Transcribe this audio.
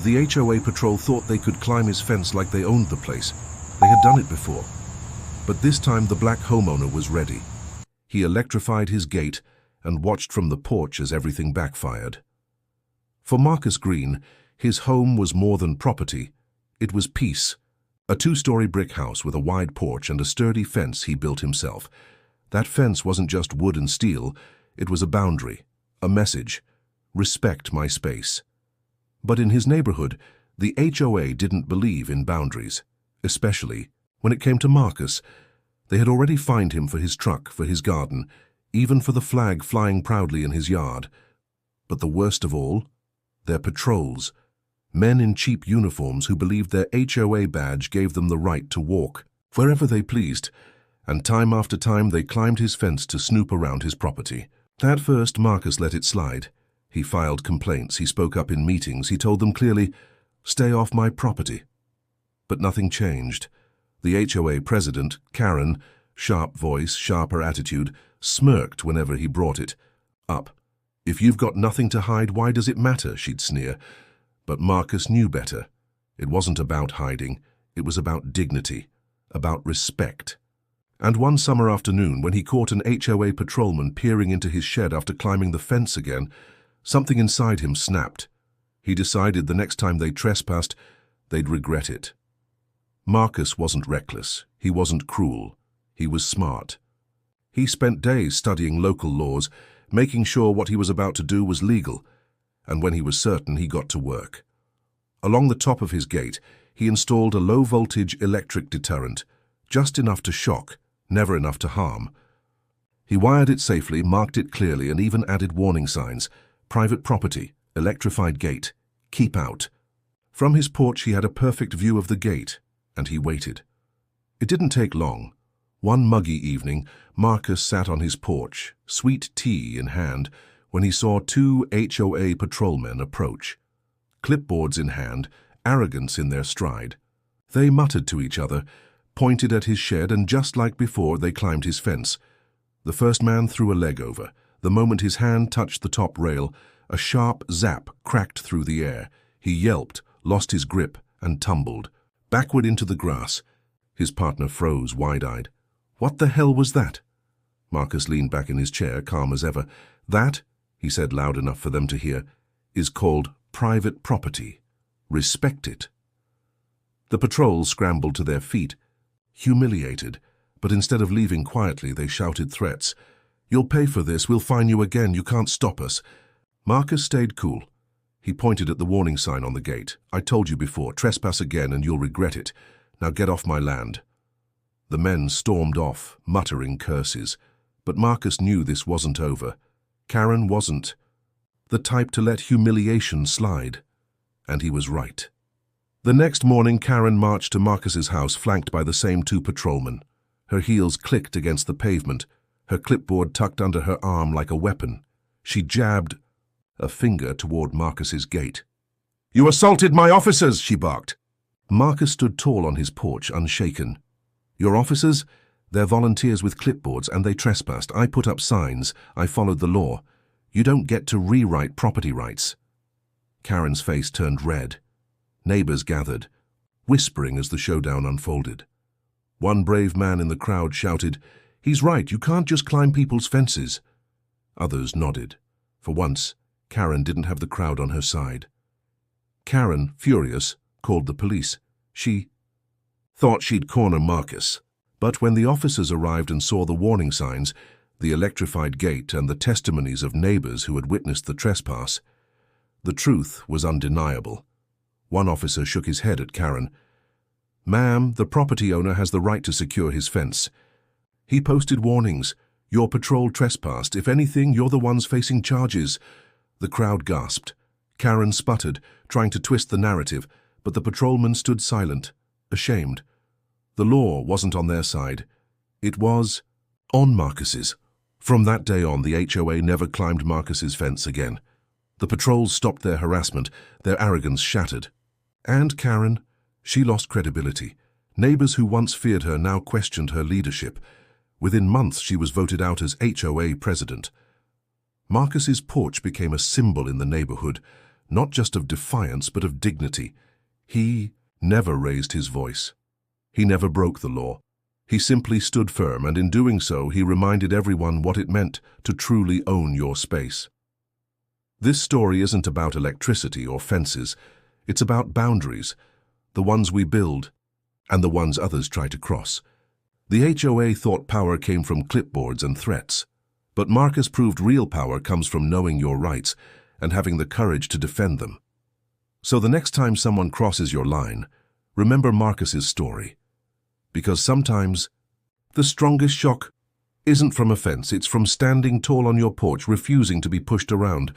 The HOA patrol thought they could climb his fence like they owned the place. They had done it before. But this time the black homeowner was ready. He electrified his gate and watched from the porch as everything backfired. For Marcus Green, his home was more than property. It was peace. A 2-story brick house with a wide porch and a sturdy fence he built himself. That fence wasn't just wood and steel, it was a boundary, a message. Respect my space. But in his neighborhood, the HOA didn't believe in boundaries, especially when it came to Marcus. They had already fined him for his truck, for his garden, even for the flag flying proudly in his yard. But the worst of all, their patrols. Men in cheap uniforms who believed their HOA badge gave them the right to walk wherever they pleased, and time after time they climbed his fence to snoop around his property. At first, Marcus let it slide. He filed complaints, he spoke up in meetings, he told them clearly, "Stay off my property." But nothing changed. The HOA president, Karen, sharp voice, sharper attitude, smirked whenever he brought it up. "If you've got nothing to hide, why does it matter?" she'd sneer. But Marcus knew better. It wasn't about hiding, it was about dignity, about respect. And one summer afternoon, when he caught an HOA patrolman peering into his shed after climbing the fence again, something inside him snapped. He decided the next time they trespassed, they'd regret it. Marcus wasn't reckless, he wasn't cruel, he was smart. He spent days studying local laws, making sure what he was about to do was legal, and when he was certain, he got to work. Along the top of his gate, he installed a low-voltage electric deterrent, just enough to shock, never enough to harm. He wired it safely, marked it clearly, and even added warning signs: private property, electrified gate, keep out. From his porch he had a perfect view of the gate, and he waited. It didn't take long. One muggy evening, Marcus sat on his porch, sweet tea in hand, when he saw 2 HOA patrolmen approach. Clipboards in hand, arrogance in their stride. They muttered to each other, pointed at his shed, and just like before, they climbed his fence. The first man threw a leg over. The moment his hand touched the top rail, a sharp zap cracked through the air. He yelped, lost his grip, and tumbled backward into the grass. His partner froze, wide-eyed. "What the hell was that?" Marcus leaned back in his chair, calm as ever. "That," he said loud enough for them to hear, "is called private property. Respect it." The patrol scrambled to their feet, humiliated, but instead of leaving quietly, they shouted threats. "You'll pay for this, we'll fine you again, you can't stop us." Marcus stayed cool. He pointed at the warning sign on the gate. "I told you before, trespass again and you'll regret it. Now get off my land." The men stormed off, muttering curses. But Marcus knew this wasn't over. Karen wasn't the type to let humiliation slide. And he was right. The next morning, Karen marched to Marcus's house, flanked by the same 2 patrolmen. Her heels clicked against the pavement, her clipboard tucked under her arm like a weapon. She jabbed a finger toward Marcus's gate. "You assaulted my officers!" she barked. Marcus stood tall on his porch, unshaken. "Your officers? They're volunteers with clipboards, and they trespassed. I put up signs. I followed the law. You don't get to rewrite property rights." Karen's face turned red. Neighbors gathered, whispering as the showdown unfolded. One brave man in the crowd shouted, "He's right, you can't just climb people's fences." Others nodded. For once, Karen didn't have the crowd on her side. Karen, furious, called the police. She thought she'd corner Marcus. But when the officers arrived and saw the warning signs, the electrified gate, and the testimonies of neighbors who had witnessed the trespass, the truth was undeniable. One officer shook his head at Karen. "Ma'am, the property owner has the right to secure his fence. He posted warnings. Your patrol trespassed. If anything, you're the ones facing charges." The crowd gasped. Karen sputtered, trying to twist the narrative, but the patrolman stood silent, ashamed. The law wasn't on their side. It was on Marcus's. From that day on, the HOA never climbed Marcus's fence again. The patrols stopped their harassment, their arrogance shattered. And Karen, she lost credibility. Neighbors who once feared her now questioned her leadership. Within months, she was voted out as HOA president. Marcus's porch became a symbol in the neighborhood, not just of defiance but of dignity. He never raised his voice. He never broke the law. He simply stood firm, and in doing so, he reminded everyone what it meant to truly own your space. This story isn't about electricity or fences. It's about boundaries, the ones we build and the ones others try to cross. The HOA thought power came from clipboards and threats, but Marcus proved real power comes from knowing your rights and having the courage to defend them. So the next time someone crosses your line, remember Marcus's story. Because sometimes the strongest shock isn't from a fence, it's from standing tall on your porch, refusing to be pushed around.